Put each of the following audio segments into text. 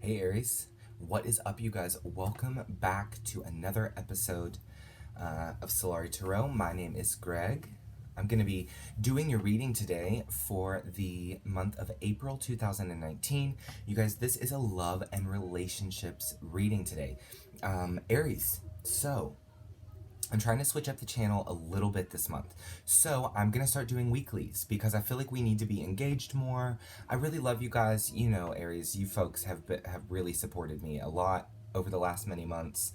Hey Aries, what is up you guys? Welcome back to another episode of Solari Tarot. My name is Greg. I'm going to be doing your reading today for the month of April 2019. You guys, this is a love and relationships reading today. Aries, so I'm trying to switch up the channel a little bit this month. So I'm going to start doing weeklies because I feel like we need to be engaged more. I really love you guys. You know, Aries, you folks have really supported me a lot over the last many months.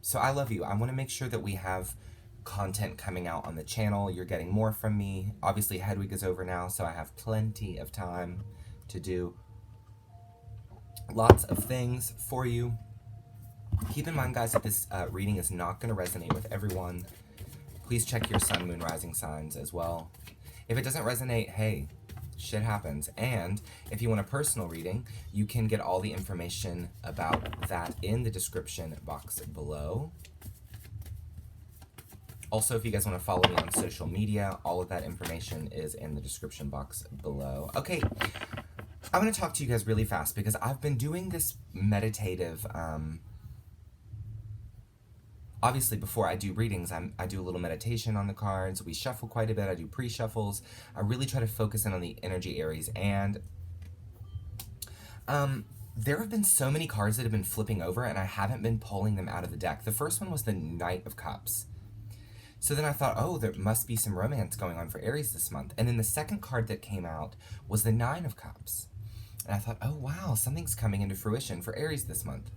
So I love you. I want to make sure that we have content coming out on the channel. You're getting more from me. Obviously, Head Week is over now, so I have plenty of time to do lots of things for you. Keep in mind, guys, that this reading is not going to resonate with everyone. Please check your sun, moon, rising signs as well. If it doesn't resonate, hey, shit happens. And if you want a personal reading, you can get all the information about that in the description box below. Also, if you guys want to follow me on social media, all of that information is in the description box below. Okay, I'm going to talk to you guys really fast because I've been doing this meditative... Obviously, before I do readings, I do a little meditation on the cards. We shuffle quite a bit. I do pre-shuffles. I really try to focus in on the energy, Aries. And there have been so many cards that have been flipping over, and I haven't been pulling them out of the deck. The first one was the Knight of Cups. So then I thought, oh, there must be some romance going on for Aries this month. And then the second card that came out was the Nine of Cups. And I thought, oh, wow, something's coming into fruition for Aries this month.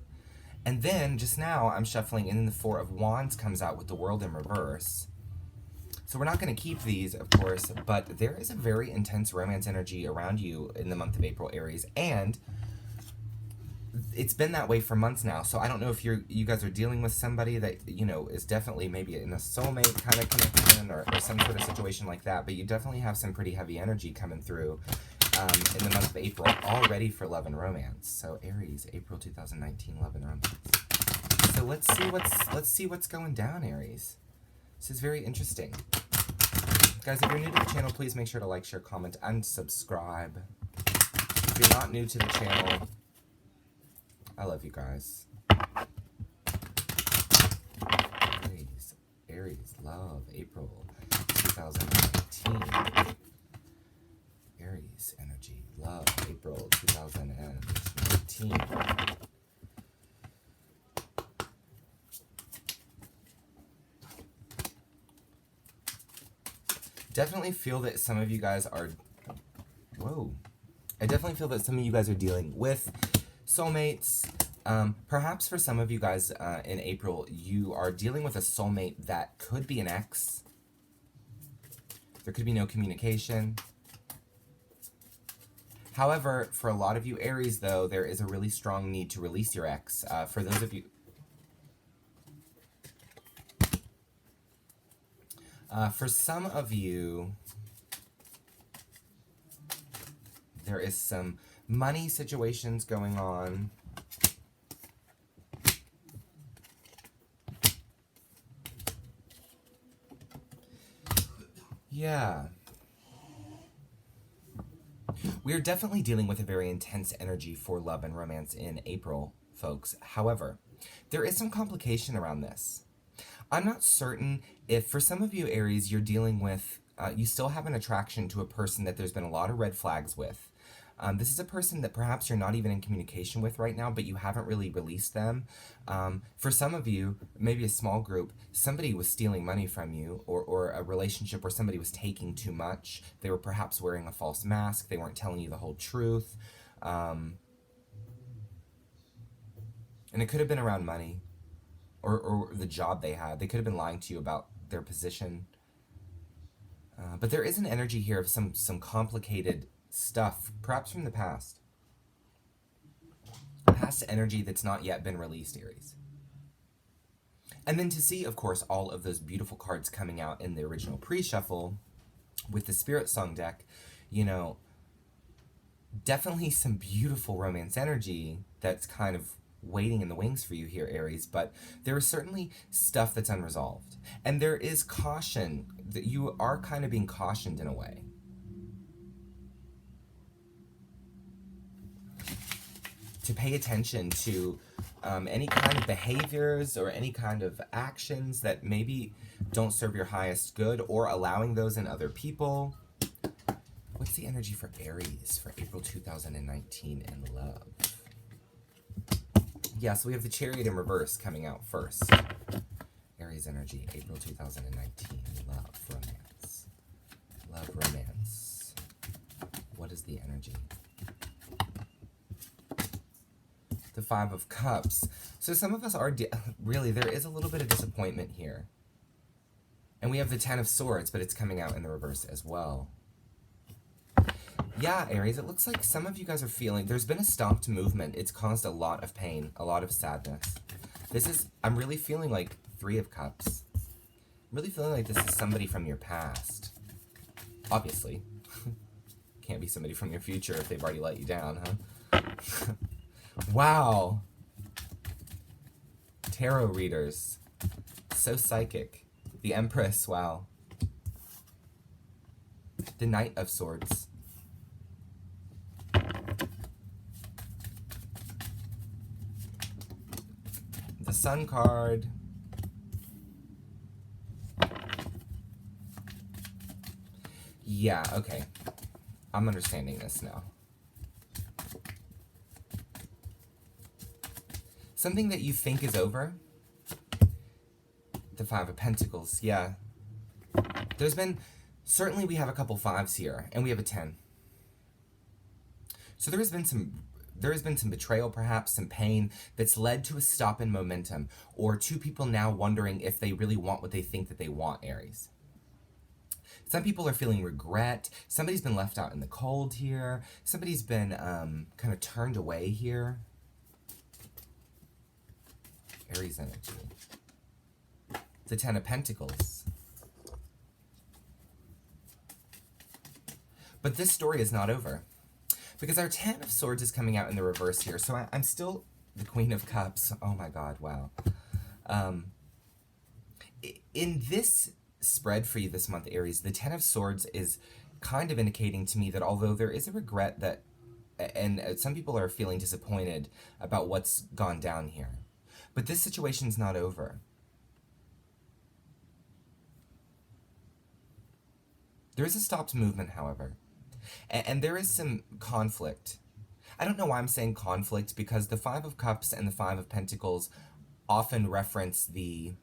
And then, just now, I'm shuffling, and then the Four of Wands comes out with the World in reverse. So we're not going to keep these, of course, but there is a very intense romance energy around you in the month of April, Aries, and it's been that way for months now. So I don't know if you guys are dealing with somebody that, you know, is definitely maybe in a soulmate kind of connection or some sort of situation like that, but you definitely have some pretty heavy energy coming through in the month of April, all ready for love and romance. So Aries, April 2019, love and romance. So let's see what's going down, Aries. This is very interesting. Guys, if you're new to the channel, please make sure to like, share, comment, and subscribe. If you're not new to the channel, I love you guys. Aries, love, April 2019. Aries energy, love, April 2019. Definitely feel that some of you guys are, I definitely feel that some of you guys are dealing with soulmates. Perhaps for some of you guys in April, you are dealing with a soulmate that could be an ex. There could be no communication. However, for a lot of you Aries, though, there is a really strong need to release your ex. For those of you... for some of you, there is some money situations going on. Yeah. We're definitely dealing with a very intense energy for love and romance in April, folks. However, there is some complication around this. I'm not certain if, for some of you Aries, you're dealing with, you still have an attraction to a person that there's been a lot of red flags with. This is a person that perhaps you're not even in communication with right now, but you haven't really released them. For some of you, maybe a small group, somebody was stealing money from you, or a relationship where somebody was taking too much. They were perhaps wearing a false mask. They weren't telling you the whole truth. And it could have been around money or the job they had. They could have been lying to you about their position. But there is an energy here of some complicated stuff, perhaps from the past. Past energy that's not yet been released, Aries. And then to see, of course, all of those beautiful cards coming out in the original pre-shuffle with the Spirit Song deck, you know, definitely some beautiful romance energy that's kind of waiting in the wings for you here, Aries, but there is certainly stuff that's unresolved. And there is caution, that you are kind of being cautioned in a way. to pay attention to any kind of behaviors or any kind of actions that maybe don't serve your highest good, or allowing those in other people. What's the energy for Aries for April 2019 in love? Yeah, so we have the Chariot in reverse coming out first. Aries energy, April 2019, love, romance. Love, romance. What is the energy? The Five of Cups. So some of us are, really, there is a little bit of disappointment here. And we have the Ten of Swords, but it's coming out in the reverse as well. Yeah, Aries, it looks like some of you guys are feeling, there's been a stopped movement. It's caused a lot of pain, a lot of sadness. I'm really feeling like Three of Cups. I'm really feeling like this is somebody from your past. Obviously. Can't be somebody from your future if they've already let you down, huh? Wow. Tarot readers. So psychic. The Empress, wow. The Knight of Swords. The Sun card. Yeah, okay. I'm understanding this now. Something that you think is over. The Five of Pentacles, yeah. There's been, certainly we have a couple fives here, and we have a 10. So there has been some betrayal, perhaps, some pain that's led to a stop in momentum, or two people now wondering if they really want what they think that they want, Aries. Some people are feeling regret. Somebody's been left out in the cold here. Somebody's been kind of turned away here. Aries energy. The Ten of Pentacles. But this story is not over. Because our Ten of Swords is coming out in the reverse here. So I'm still the Queen of Cups. Oh my God, wow. In this spread for you this month, Aries, the Ten of Swords is kind of indicating to me that although there is a regret that, and some people are feeling disappointed about what's gone down here, but this situation's not over. There is a stopped movement, however, and there is some conflict. I don't know why I'm saying conflict, because the Five of Cups and the Five of Pentacles often reference the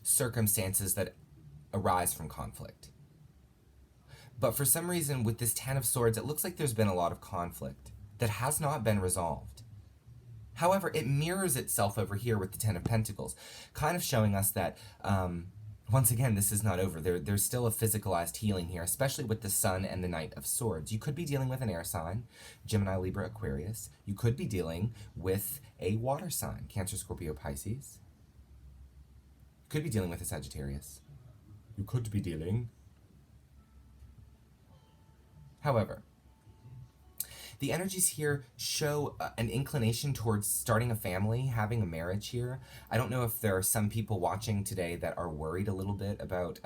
circumstances that arise from conflict. But for some reason, with this Ten of Swords, it looks like there's been a lot of conflict that has not been resolved. However, it mirrors itself over here with the Ten of Pentacles, kind of showing us that, once again, this is not over. There's still a physicalized healing here, especially with the Sun and the Knight of Swords. You could be dealing with an air sign, Gemini, Libra, Aquarius. You could be dealing with a water sign, Cancer, Scorpio, Pisces. You could be dealing with a Sagittarius. You could be dealing. However, the energies here show an inclination towards starting a family, having a marriage here. I don't know if there are some people watching today that are worried a little bit about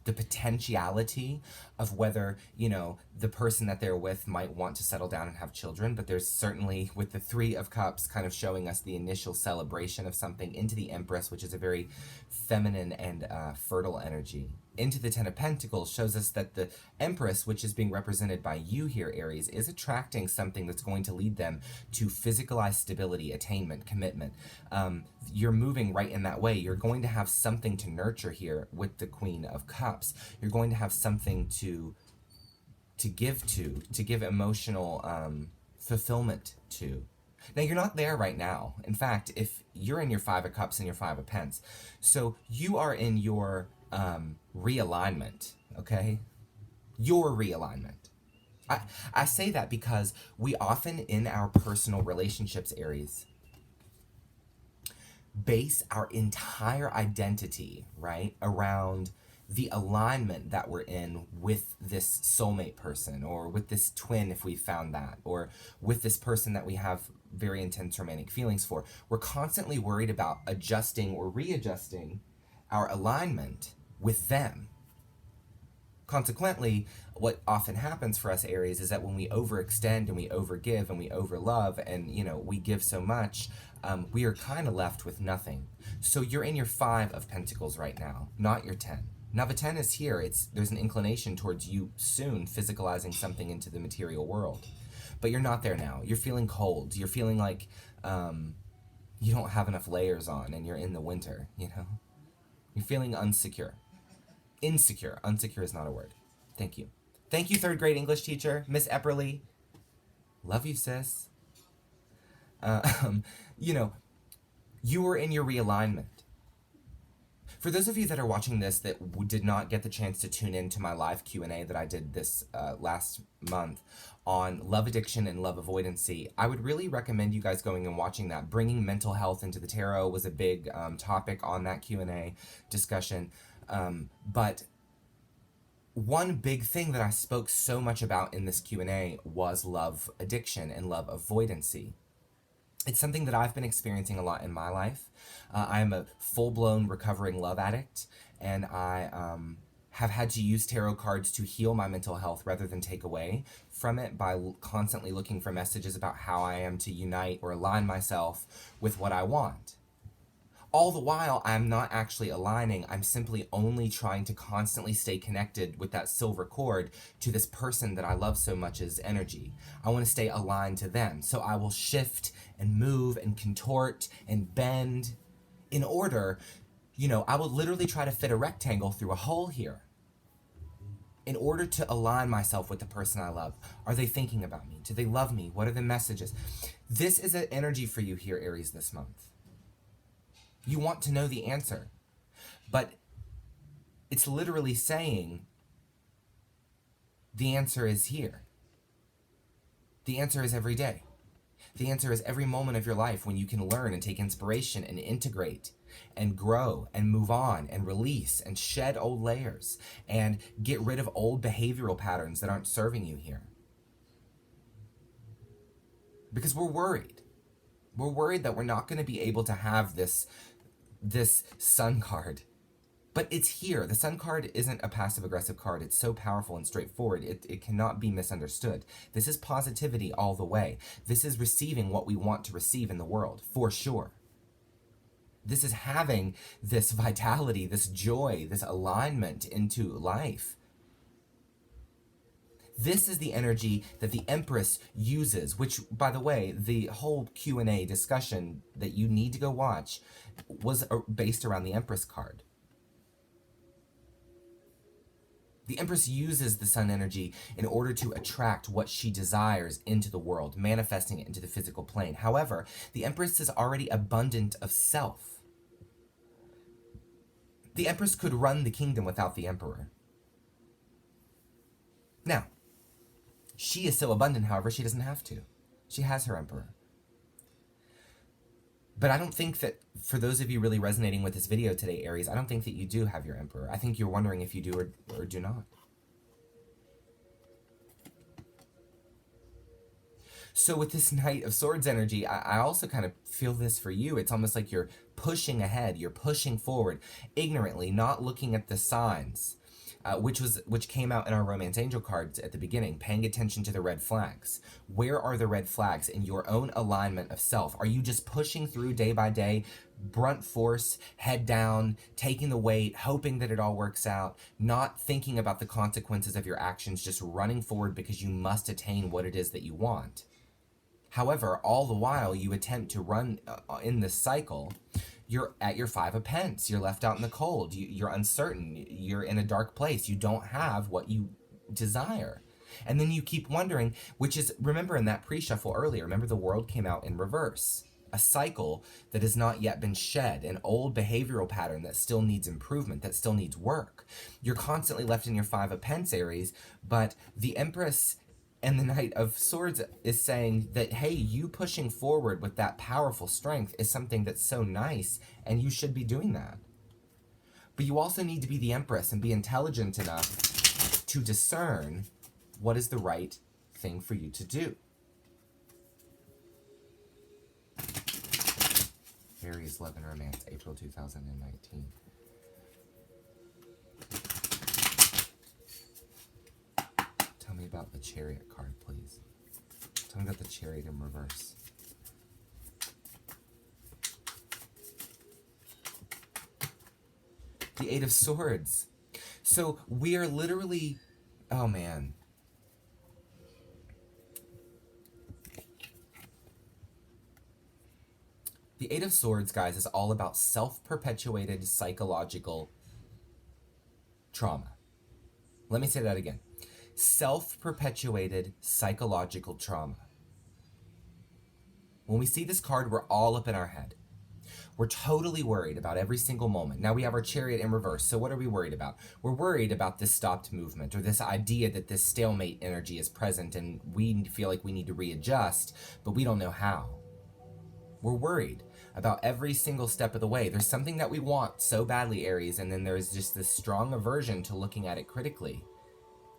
the potentiality of whether, you know, the person that they're with might want to settle down and have children, but there's certainly, with the Three of Cups kind of showing us the initial celebration of something, into the Empress, which is a very feminine and fertile energy. Into the Ten of Pentacles shows us that the Empress, which is being represented by you here, Aries, is attracting something that's going to lead them to physicalized stability, attainment, commitment. You're moving right in that way. You're going to have something to nurture here with the Queen of Cups. You're going to have something to give emotional fulfillment to. Now, you're not there right now. In fact, if you're in your Five of Cups and your Five of Pence, so you are in your realignment, okay? Your realignment. I say that because we often, in our personal relationships, Aries, base our entire identity, right, around the alignment that we're in with this soulmate person, or with this twin if we found that, or with this person that we have very intense romantic feelings for. We're constantly worried about adjusting or readjusting our alignment with them. Consequently, what often happens for us Aries is that when we overextend and we overgive and we overlove and, you know, we give so much, we are kind of left with nothing. So you're in your 5 of Pentacles right now, not your 10. Now the 10 is here. There's an inclination towards you soon physicalizing something into the material world. But you're not there now. You're feeling cold. You're feeling like you don't have enough layers on and you're in the winter, you know? You're feeling unsecure. Insecure. Unsecure is not a word. Thank you. Thank you, 3rd grade English teacher, Miss Epperly. Love you, sis. You know, you were in your realignment. For those of you that are watching this that did not get the chance to tune into my live Q&A that I did this last month on love addiction and love avoidancy, I would really recommend you guys going and watching that. Bringing mental health into the tarot was a big topic on that Q&A discussion. But one big thing that I spoke so much about in this Q&A was love addiction and love avoidancy. It's something that I've been experiencing a lot in my life. I'm a full-blown recovering love addict, and I have had to use tarot cards to heal my mental health rather than take away from it by constantly looking for messages about how I am to unite or align myself with what I want. All the while, I'm not actually aligning. I'm simply only trying to constantly stay connected with that silver cord to this person that I love so much as energy. I want to stay aligned to them. So I will shift and move and contort and bend in order, you know, I will literally try to fit a rectangle through a hole here in order to align myself with the person I love. Are they thinking about me? Do they love me? What are the messages? This is an energy for you here, Aries, this month. You want to know the answer, but it's literally saying the answer is here. The answer is every day. The answer is every moment of your life when you can learn and take inspiration and integrate and grow and move on and release and shed old layers and get rid of old behavioral patterns that aren't serving you here. Because we're worried. We're worried that we're not going to be able to have this Sun card. But it's here. The Sun card isn't a passive-aggressive card. It's so powerful and straightforward. It cannot be misunderstood. This is positivity all the way. This is receiving what we want to receive in the world, for sure. This is having this vitality, this joy, this alignment into life. This is the energy that the Empress uses, which, by the way, the whole Q&A discussion that you need to go watch was based around the Empress card. The Empress uses the Sun energy in order to attract what she desires into the world, manifesting it into the physical plane. However, the Empress is already abundant of self. The Empress could run the kingdom without the Emperor. Now, she is so abundant, however, she doesn't have to. She has her Emperor. But I don't think that, for those of you really resonating with this video today, Aries, I don't think that you do have your Emperor. I think you're wondering if you do or do not. So with this Knight of Swords energy, I also kind of feel this for you. It's almost like you're pushing ahead, you're pushing forward, ignorantly, not looking at the signs, which came out in our Romance Angel cards at the beginning, paying attention to the red flags. Where are the red flags in your own alignment of self? Are you just pushing through day by day, brunt force, head down, taking the weight, hoping that it all works out, not thinking about the consequences of your actions, just running forward because you must attain what it is that you want? However, all the while you attempt to run in this cycle, you're at your 5 of Pence. You're left out in the cold. You're uncertain. You're in a dark place. You don't have what you desire. And then you keep wondering, which is, remember in that pre-shuffle earlier, remember the world came out in reverse. A cycle that has not yet been shed, an old behavioral pattern that still needs improvement, that still needs work. You're constantly left in your 5 of Pence, Aries, but the Empress and the Knight of Swords is saying that, hey, you pushing forward with that powerful strength is something that's so nice, and you should be doing that. But you also need to be the Empress and be intelligent enough to discern what is the right thing for you to do. Aries Love and Romance, April 2019. about the Chariot card, please. Tell me about the Chariot in reverse. The Eight of Swords. So we are literally, oh man. The Eight of Swords, guys, is all about self-perpetuated psychological trauma. Let me say that again. Self-perpetuated psychological trauma. When we see this card, we're all up in our head. We're totally worried about every single moment. Now we have our Chariot in reverse. So what are we worried about? We're worried about this stopped movement, or this idea that this stalemate energy is present and we feel like we need to readjust, but we don't know how. We're worried about every single step of the way. There's something that we want so badly, Aries, and then there's just this strong aversion to looking at it critically.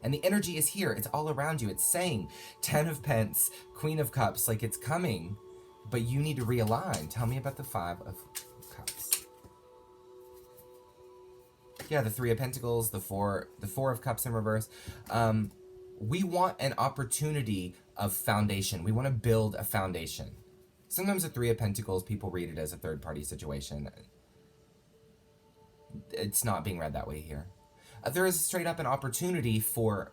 And the energy is here. It's all around you. It's saying 10 of Pence, Queen of Cups, like it's coming, but you need to realign. Tell me about the 5 of Cups. Yeah, the 3 of Pentacles, the 4 of Cups in reverse. We want an opportunity of foundation. We want to build a foundation. Sometimes the 3 of Pentacles, people read it as a third-party situation. It's not being read that way here. There is straight up an opportunity for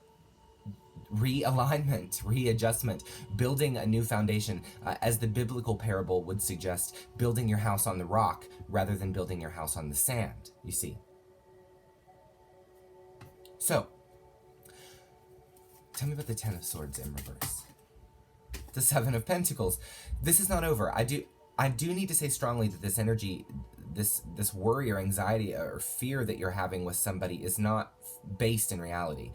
realignment, readjustment, building a new foundation. As the biblical parable would suggest, building your house on the rock rather than building your house on the sand, you see. So, tell me about the 10 of Swords in reverse. The 7 of Pentacles. This is not over. I do need to say strongly that this energy, this worry or anxiety or fear that you're having with somebody is not based in reality.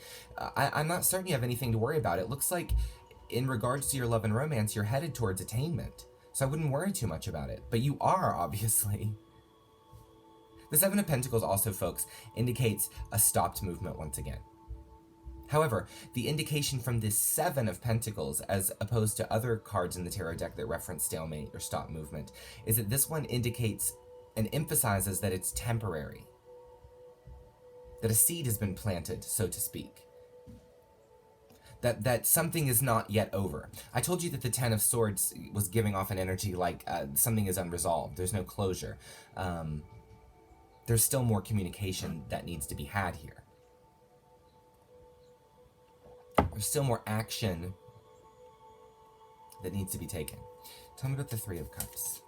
I'm not certain you have anything to worry about. It looks like in regards to your love and romance, you're headed towards attainment. So I wouldn't worry too much about it. But you are, obviously. The 7 of Pentacles also, folks, indicates a stopped movement once again. However, the indication from this 7 of Pentacles, as opposed to other cards in the tarot deck that reference stalemate or stop movement, is that this one indicates and emphasizes that it's temporary. That a seed has been planted, so to speak. That something is not yet over. I told you that the 10 of Swords was giving off an energy like something is unresolved. There's no closure. There's still more communication that needs to be had here. There's still more action that needs to be taken. Tell me about the 3 of Cups.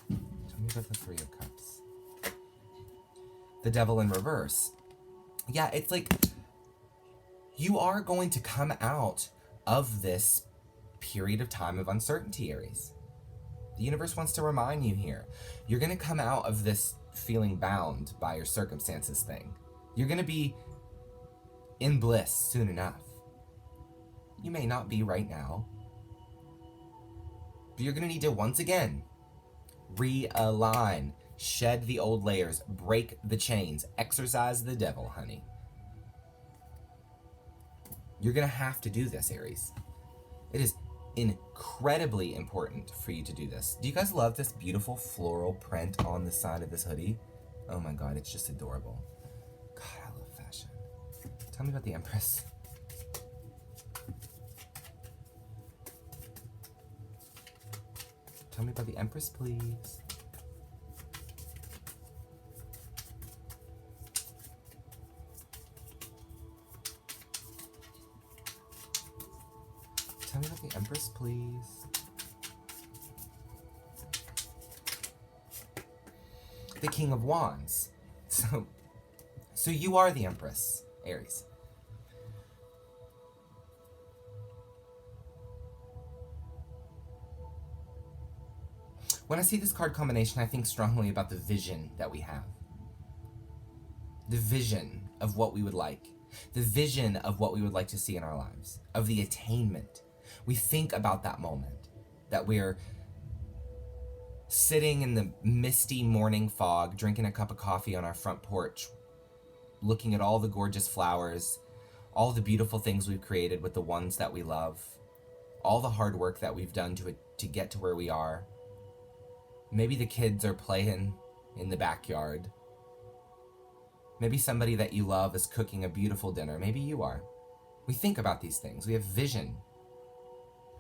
Tell me about the 3 of Cups. The Devil in reverse. Yeah, it's like you are going to come out of this period of time of uncertainty, Aries. The universe wants to remind you here. You're going to come out of this feeling bound by your circumstances thing. You're going to be in bliss soon enough. You may not be right now, but you're going to need to once again realign, shed the old layers, break the chains, exorcise the devil, honey. You're going to have to do this, Aries. It is incredibly important for you to do this. Do you guys love this beautiful floral print on the side of this hoodie? Oh my god, it's just adorable. God, I love fashion. Tell me about the Empress. Tell me about the Empress, please. Tell me about the Empress, please. The King of Wands. So you are the Empress, Aries. When I see this card combination, I think strongly about the vision that we have. The vision of what we would like. The vision of what we would like to see in our lives. Of the attainment. We think about that moment, that we're sitting in the misty morning fog, drinking a cup of coffee on our front porch, looking at all the gorgeous flowers, all the beautiful things we've created with the ones that we love, all the hard work that we've done to get to where we are. Maybe the kids are playing in the backyard. Maybe somebody that you love is cooking a beautiful dinner. Maybe you are. We think about these things. We have vision.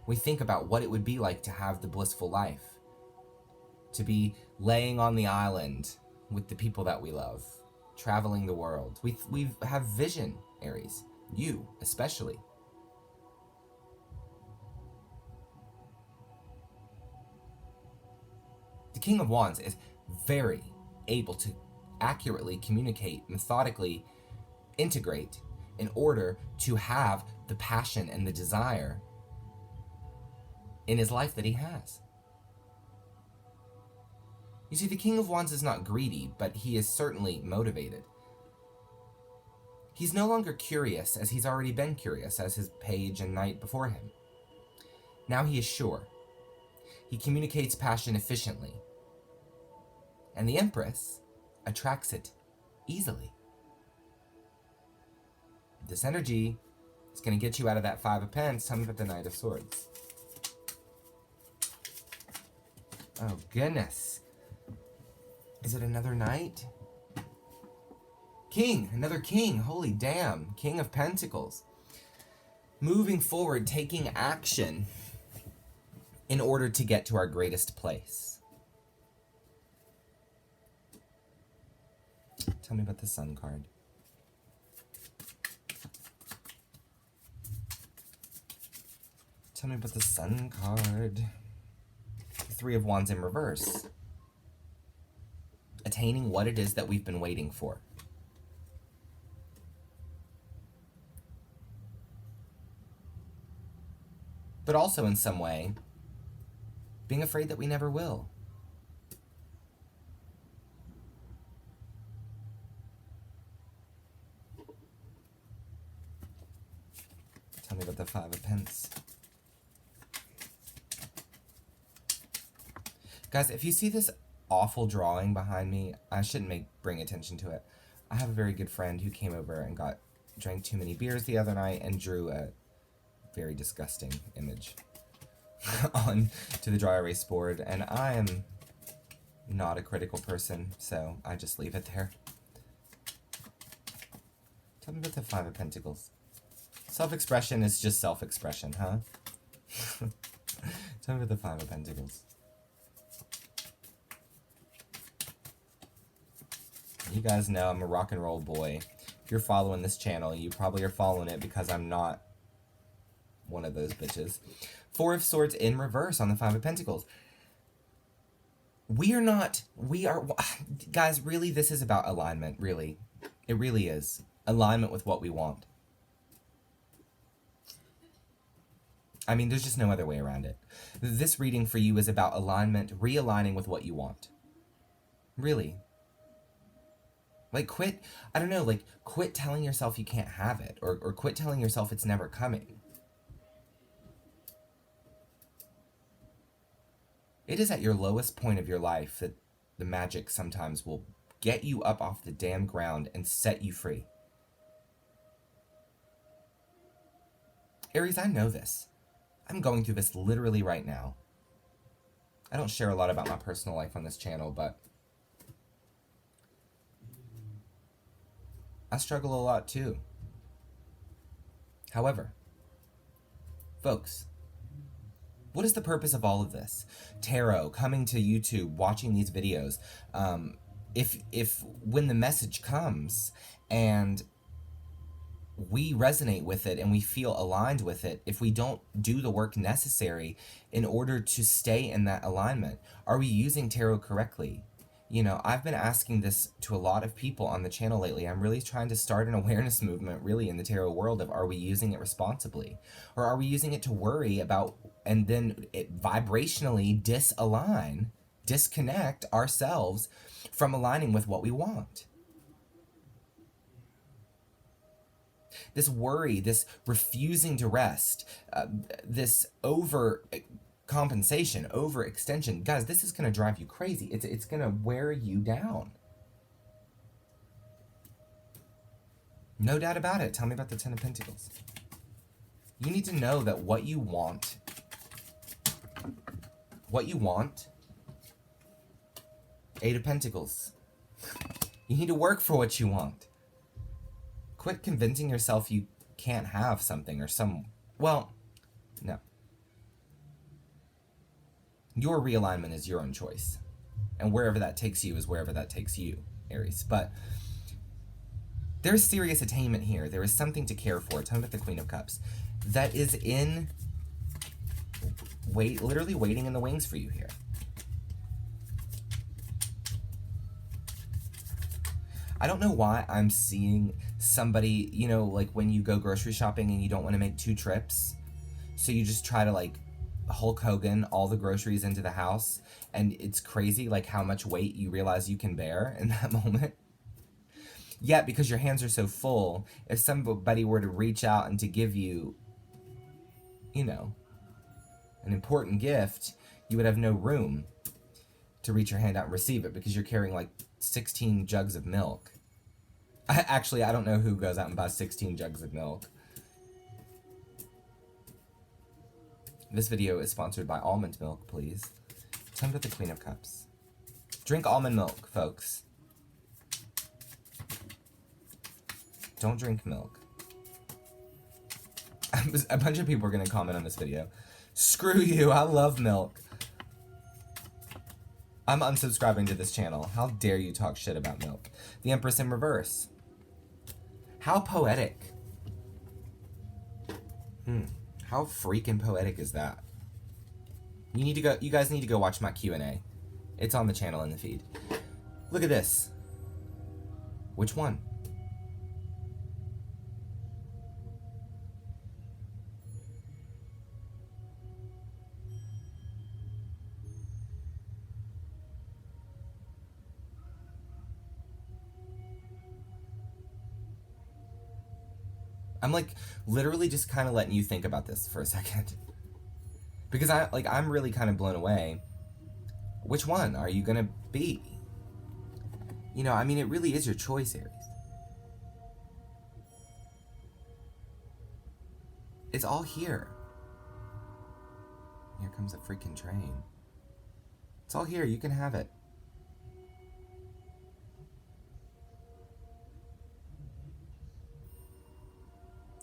We think about what it would be like to have the blissful life, to be laying on the island with the people that we love, traveling the world. We have vision, Aries. You, especially. The King of Wands is very able to accurately communicate, methodically integrate in order to have the passion and the desire in his life that he has. You see, the King of Wands is not greedy, but he is certainly motivated. He's no longer curious, as he's already been curious as his page and knight before him. Now he is sure. He communicates passion efficiently. And the Empress attracts it easily. This energy is going to get you out of that Five of Pentacles. Tell me about the Knight of Swords. Oh, goodness. Is it another knight? King. Another king. Holy damn. King of Pentacles. Moving forward, taking action in order to get to our greatest place. Tell me about the Sun card. Tell me about the Sun card. The Three of Wands in reverse. Attaining what it is that we've been waiting for. But also in some way, being afraid that we never will. Tell me about the Five of Pentacles. Guys, if you see this awful drawing behind me, I shouldn't bring attention to it. I have a very good friend who came over and drank too many beers the other night and drew a very disgusting image on to the dry erase board, and I am not a critical person, so I just leave it there. Tell me about the Five of Pentacles. Self-expression is just self-expression, huh? Tell me about the Five of Pentacles. You guys know I'm a rock and roll boy. If you're following this channel, you probably are following it because I'm not one of those bitches. Four of Swords in reverse on the Five of Pentacles. Guys, really, this is about alignment, really. It really is. Alignment with what we want. I mean, there's just no other way around it. This reading for you is about alignment, realigning with what you want. Really. Like, quit telling yourself you can't have it, or quit telling yourself it's never coming. It is at your lowest point of your life that the magic sometimes will get you up off the damn ground and set you free. Aries, I know this. I'm going through this literally right now. I don't share a lot about my personal life on this channel, but I struggle a lot too. However, folks, what is the purpose of all of this? Tarot, coming to YouTube, watching these videos. If when the message comes and we resonate with it and we feel aligned with it, if we don't do the work necessary in order to stay in that alignment, are we using tarot correctly? You know, I've been asking this to a lot of people on the channel lately. I'm really trying to start an awareness movement, really, in the tarot world of, are we using it responsibly? Or are we using it to worry about and then vibrationally disconnect ourselves from aligning with what we want? This worry, this refusing to rest, this compensation, overextension. Guys, this is going to drive you crazy. It's going to wear you down. No doubt about it. Tell me about the Ten of Pentacles. You need to know that what you want, Eight of Pentacles. You need to work for what you want. Quit convincing yourself you can't have something or well, no. Your realignment is your own choice. And wherever that takes you is wherever that takes you, Aries. But there's serious attainment here. There is something to care for. Tell me about the Queen of Cups. That is literally waiting in the wings for you here. I don't know why I'm seeing somebody, you know, like when you go grocery shopping and you don't want to make 2 trips. So you just try to like Hulk Hogan all the groceries into the house. And it's crazy like how much weight you realize you can bear in that moment. Yet, because your hands are so full, if somebody were to reach out and to give you, you know, an important gift, you would have no room to reach your hand out and receive it because you're carrying like 16 jugs of milk. I don't know who goes out and buys 16 jugs of milk. This video is sponsored by almond milk, please. Tell me about the Queen of Cups. Drink almond milk, folks. Don't drink milk. A bunch of people are going to comment on this video. Screw you, I love milk. I'm unsubscribing to this channel. How dare you talk shit about milk? The Empress in reverse. How poetic. How freaking poetic is that? You guys need to go watch my Q&A. It's on the channel in the feed. Look at this. Which one? I'm like literally just kind of letting you think about this for a second. Because I'm really kind of blown away. Which one are you going to be? You know, I mean, it really is your choice, Aries. It's all here. Here comes a freaking train. It's all here. You can have it.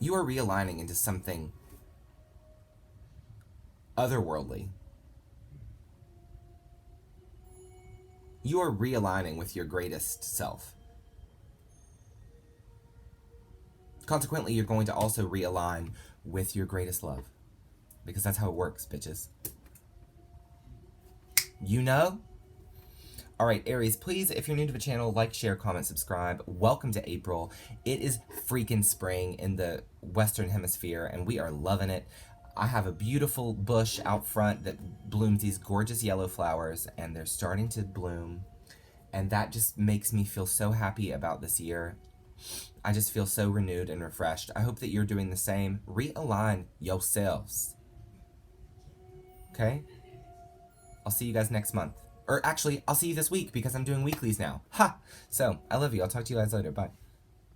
You are realigning into something otherworldly. You are realigning with your greatest self. Consequently, you're going to also realign with your greatest love. Because that's how it works, bitches. You know? Alright, Aries, please, if you're new to the channel, like, share, comment, subscribe. Welcome to April. It is freaking spring in the Western Hemisphere, and we are loving it. I have a beautiful bush out front that blooms these gorgeous yellow flowers, and they're starting to bloom. And that just makes me feel so happy about this year. I just feel so renewed and refreshed. I hope that you're doing the same. Realign yourselves. Okay? I'll see you guys next month. Or actually, I'll see you this week because I'm doing weeklies now. Ha! So, I love you. I'll talk to you guys later. Bye.